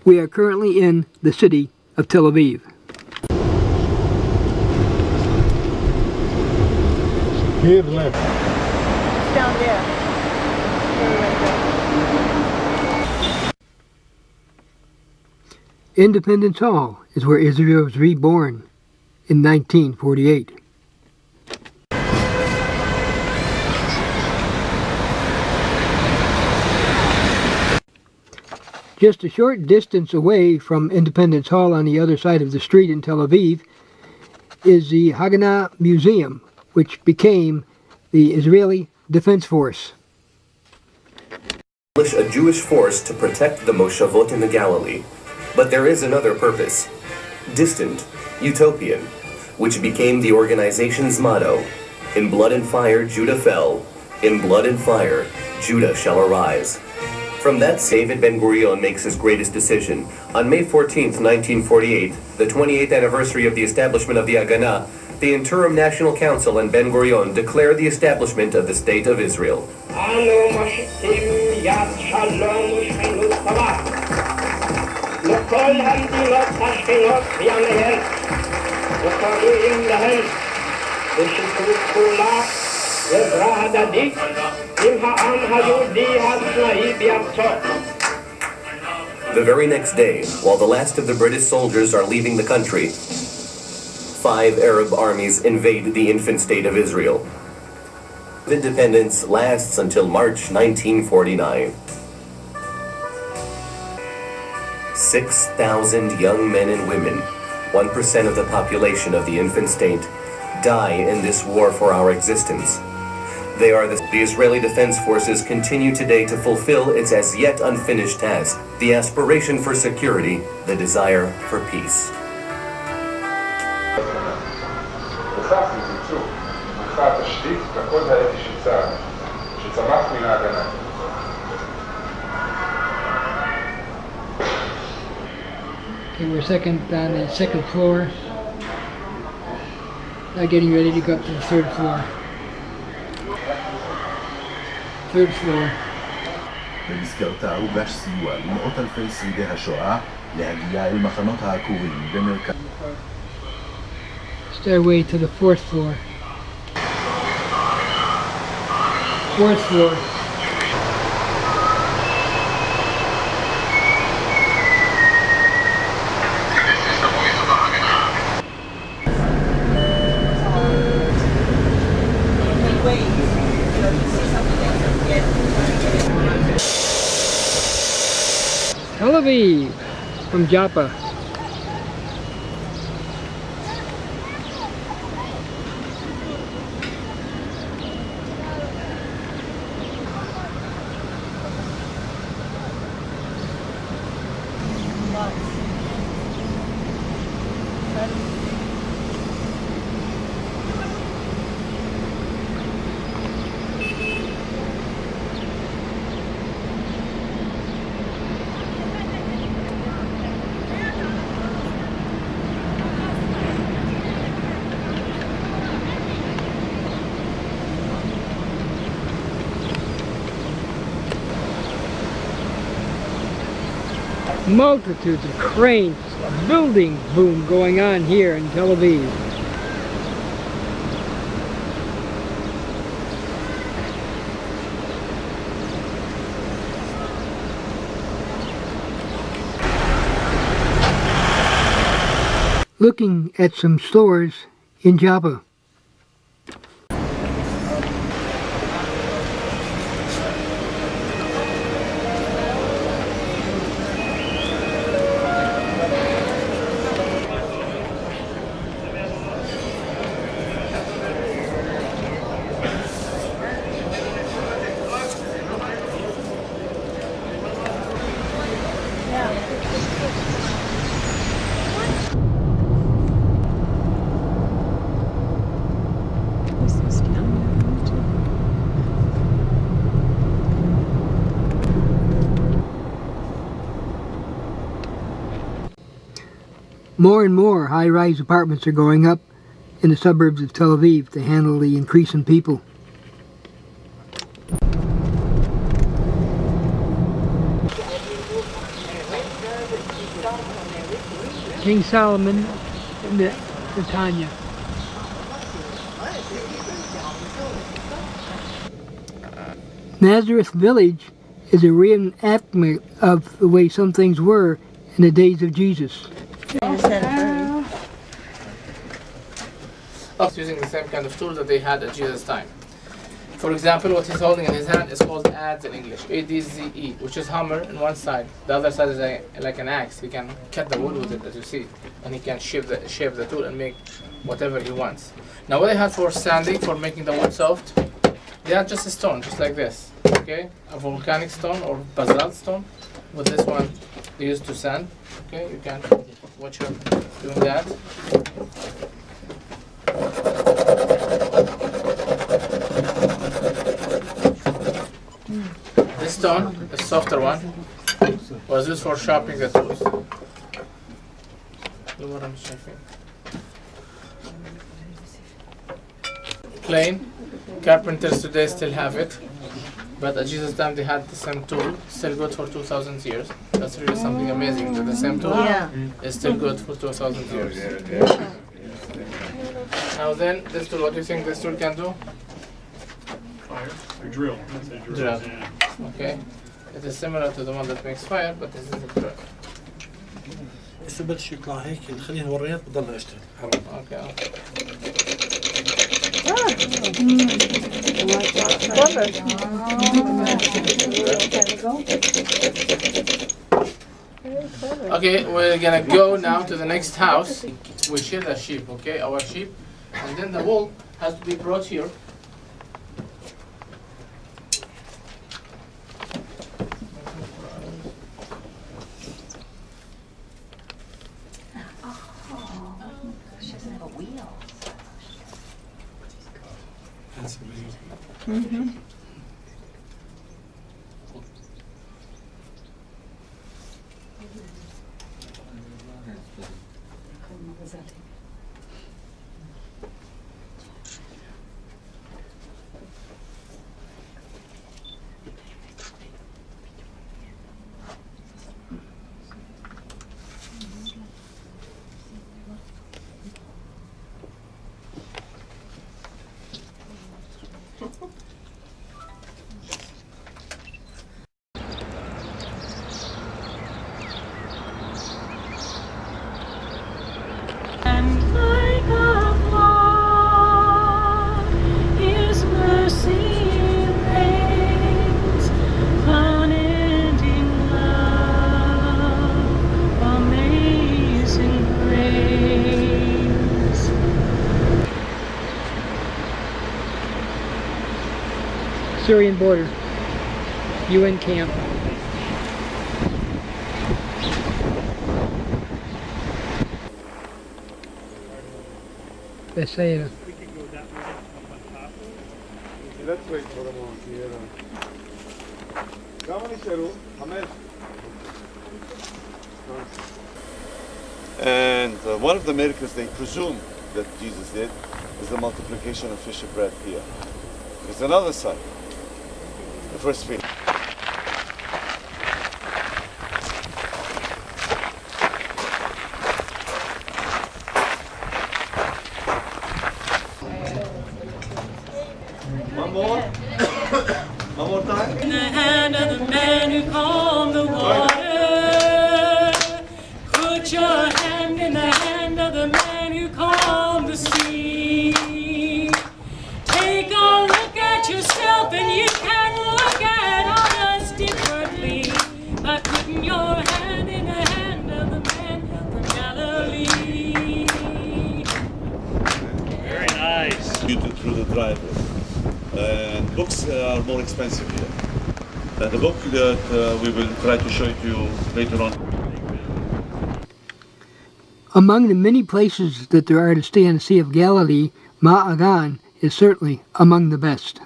We are currently in the city of Tel Aviv. Here left. It's down there. Independence Hall is where Israel was reborn in 1948. Just a short distance away from Independence Hall on the other side of the street in Tel Aviv is the Haganah Museum, which became the Israeli Defense Force. A Jewish force to protect the Moshavot in the Galilee. But there is another purpose. Distant, utopian, which became the organization's motto. In blood and fire, Judah fell. In blood and fire, Judah shall arise. From that, David Ben-Gurion makes his greatest decision. On May 14th, 1948, the 28th anniversary of the establishment of the Haganah, the Interim National Council and Ben-Gurion declare the establishment of the State of Israel. לכל המדינות השכנות בימיהן וקוראים להן בשיתוף פעולה ועזרה הדדית עם העם היהודי העצמאי בארצו. The very next day, while the last of the British soldiers are leaving the country, 5 Arab armies invade the infant state of Israel. Independence lasts until March 1949. 6,000 young men and women, 1% of the population of the infant state, die in this war for our existence. They are the Israeli Defense Forces continue today to fulfill its as yet unfinished task, the aspiration for security, the desire for peace. Okay, we're on the second floor. Now getting ready to go up to the third floor. Third floor. במסגרתה הוגש סיוע למאות אלפי שרידי השואה להגיע אל מחנות העקורים במרכז. Stairway to the fourth floor. Fourth floor. Tel Aviv from Joppa. Multitudes of cranes, a building boom going on here in Tel Aviv. Looking at some stores in Joppa. More and more high-rise apartments are going up in the suburbs of Tel Aviv to handle the increase in people. King Solomon and the Tanya. Nazareth Village is a reenactment of the way some things were in the days of Jesus. Using the same kind of tools that they had at Jesus' time. For example, what he's holding in his hand is called adze in English, A-D-Z-E, which is hammer on one side. The other side is like an axe. He can cut the wood with it, as you see, and he can shape the tool and make whatever he wants. Now, what they had for sanding, for making the wood soft, they had just a stone, just like this, okay? A volcanic stone or basalt stone. With this one, they used to sand. Okay, you can watch her doing that. This stone, the softer one, was used for sharpening the tools. What I'm shaping. Plain. Carpenters today still have it, but at Jesus' time they had the same tool, still good for 2,000 years. That's really something amazing that the same tool is still good for 2,000 years. Now then, this tool, what do you think this tool can do? Fire. A drill. Drill. Okay. It is similar to the one that makes fire, but this is a drill. بس بلش يطلع هيك نخليه وريات بضل يشتغل. Okay. Okay, we're gonna go now to the next house. We share the sheep, okay, our sheep, and then the wool has to be brought here. That's amazing. Syrian border, UN camp. Bethsaida. Let's wait for a moment here. כמה נשארו? 5. And one of the miracles they presume that Jesus did is the multiplication of fish and bread here. There's another side. The first fish. One more. One more time. In the hand of the man who calmed the water. Put your hand in the hand of the man who calmed the sea. Take a look at yourself and you can look at others differently by putting your hand in the hand of the man from Galilee. Very nice. Through the driveway. And books are more expensive here. And the book that we will try to show it to you later on. Among the many places that there are to stay on the Sea of Galilee, Ma'agan is certainly among the best.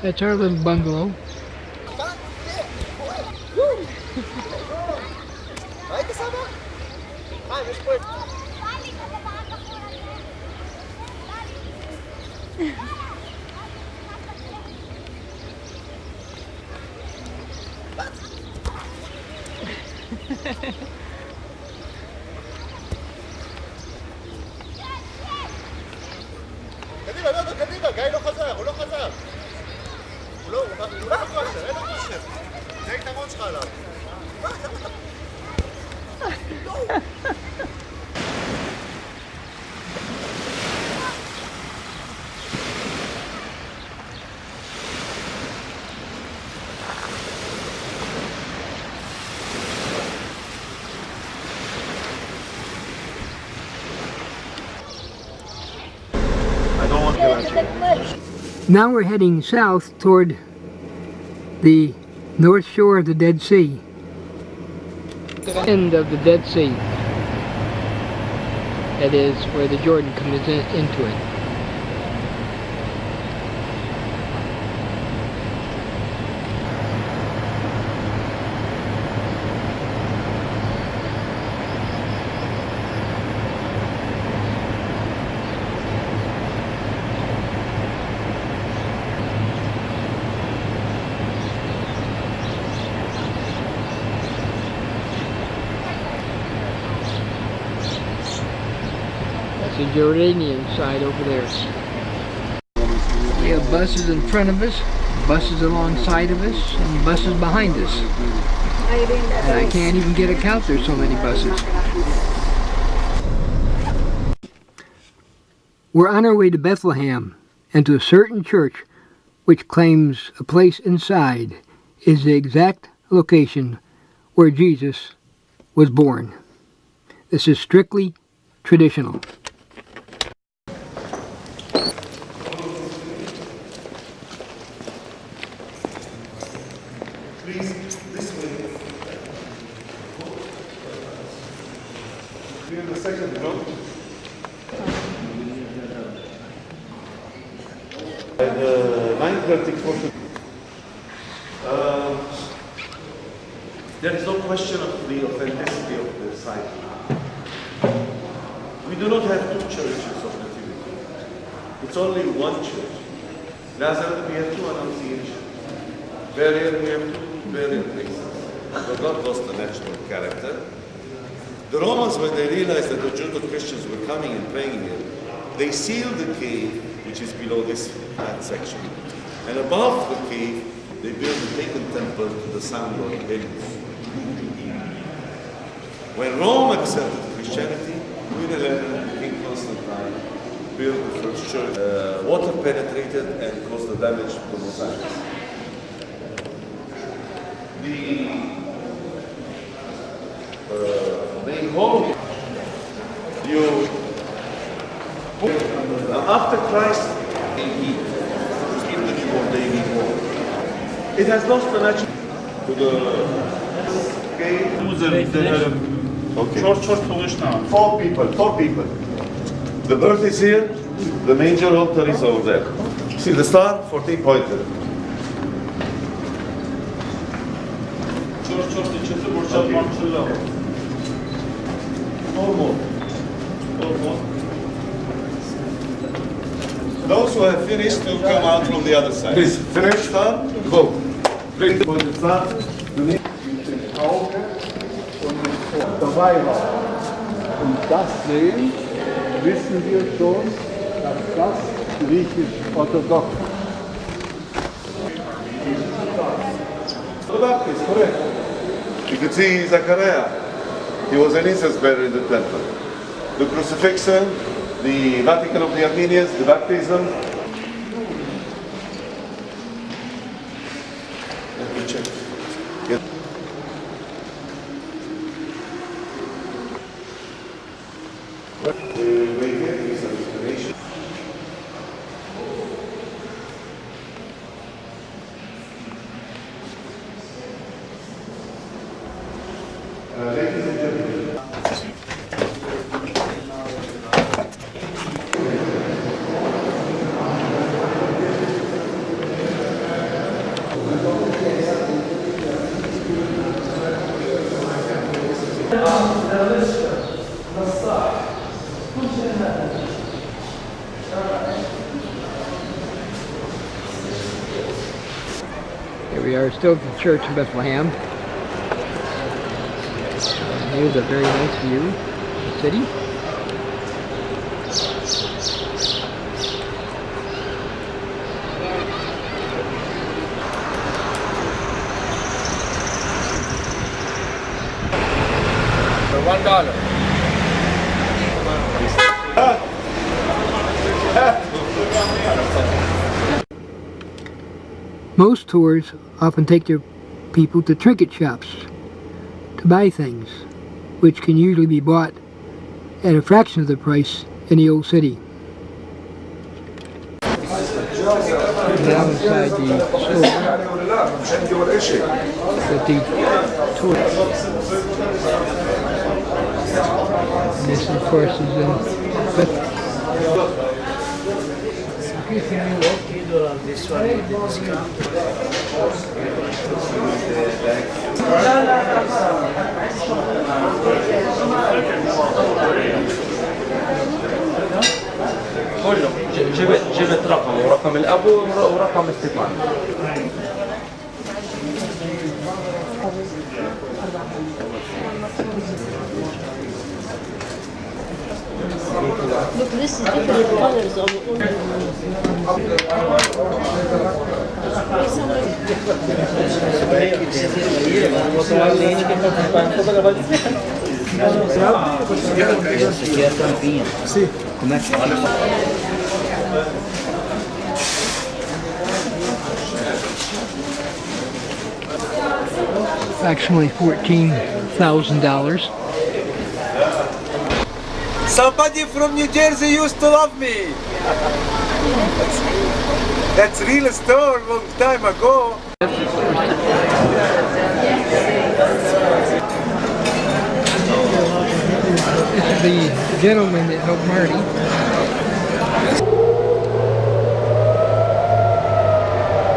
That's our little bungalow. קדימה, לא, קדימה, גיא לא חזר, הוא לא חזר. הוא לא בכושר, אין לו כושר. זה היתרון שלך עליו. Now we're heading south toward the north shore of the Dead Sea. End of the Dead Sea. That is where the Jordan comes into it. The Jordanian side over there. We have buses in front of us, buses alongside of us, and buses behind us. And I can't even get a count, there's so many buses. We're on our way to Bethlehem, and to a certain church which claims a place inside is the exact location where Jesus was born. This is strictly traditional. In the second row. At 9:34. There is no question of the authenticity of the site. We do not have two churches of Nativity. It's only one church. Nazareth, we have two annunciations. Burial, we have two burial places. But God lost the national character. The Romans, when they realized that the Judo-Christians were coming and praying here, they sealed the cave, which is below this flat section. And above the cave, they built a pagan temple to the sun god Helios. When Rome accepted Christianity, Queen Helena, King Constantine, built the first church. Water penetrated and caused the damage to mosaics. Main hall, after Christ, the newborn baby born. It has lost the natural to the okay. Four people. The birth is here, the manger altar is over there. See the star? 14 pointed. Those who have finished will come out from the other side. Please, finish. Star, go. Bring the star. Dabei war. Und das sehen, wissen wir schon, dass das griechisch-orthodox ist. Correct. You can see Zachariah. He was an incense bearer in the temple. The crucifixion, the Vatican of the Armenians, the baptism. Let me check. Yes. We get this explanation. Ladies and gentlemen. Here we are still at the church in Bethlehem. Here's a very nice view of the city. For $1. Most tours often take their people to trinket shops to buy things, which can usually be bought at a fraction of the price in the old city. Now inside the store with the tour. And this of course is كله جبت رقم ورقم الابو ورقم استيفان. Look, this is different colors of actually $14,000. Somebody from New Jersey used to love me. That's real store long time ago. This is the gentleman that helped Marty.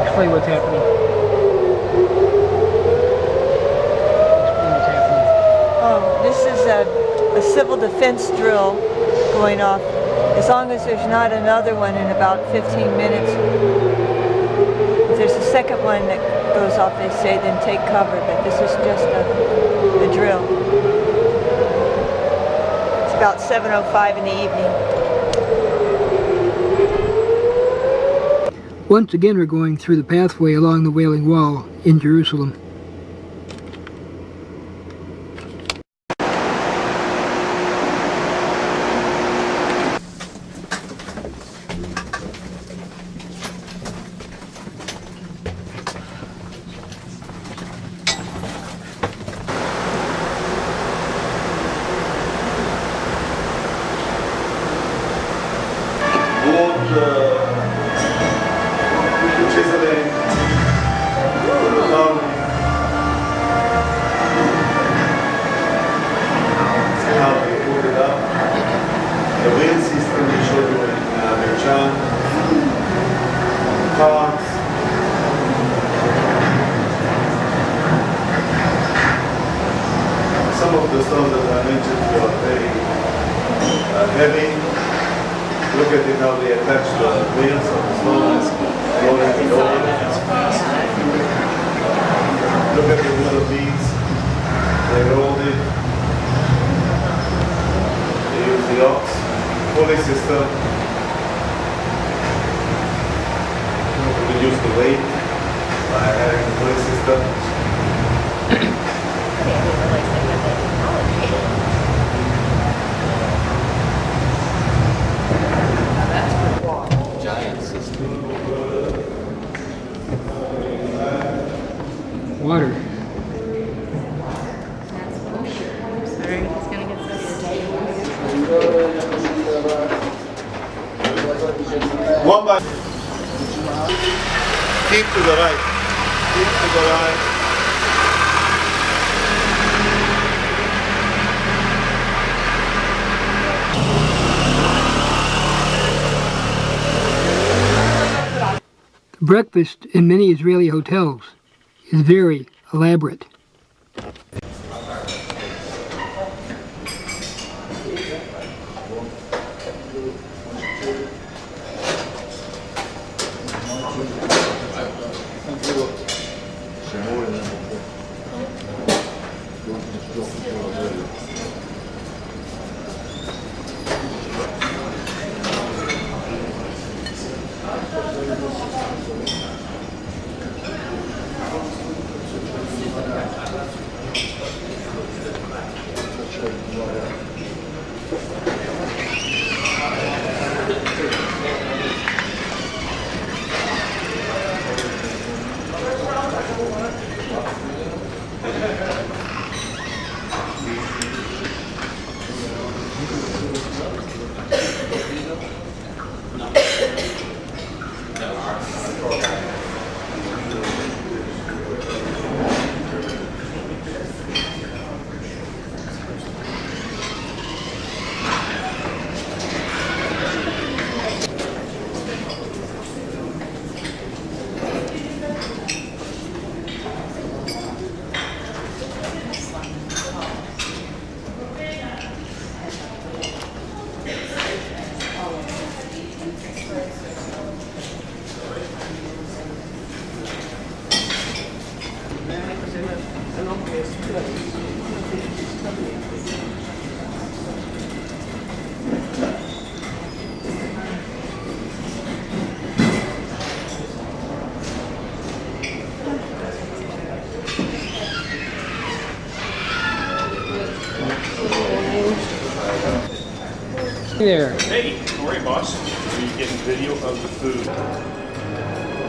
Explain what's happening. Oh, this is a civil defense drill going off. As long as there's not another one in about 15 minutes. If there's a second one that goes off, they say, then take cover. But this is just a drill. It's about 7:05 in the evening. Once again, we're going through the pathway along the Wailing Wall in Jerusalem. The wheel system we showed you in Merchan, parts, some of the stones that I mentioned you are very heavy. Look at it how they attach the wheels of the stones, rolling it over. Look at the little beads, they rolled it. They use the ox pulley system to reduce the weight by having the pulley system. Water. One by keep to the right. Keep to the right. Breakfast in many Israeli hotels is very elaborate. There. Hey, how are you, boss? Are you getting video of the food?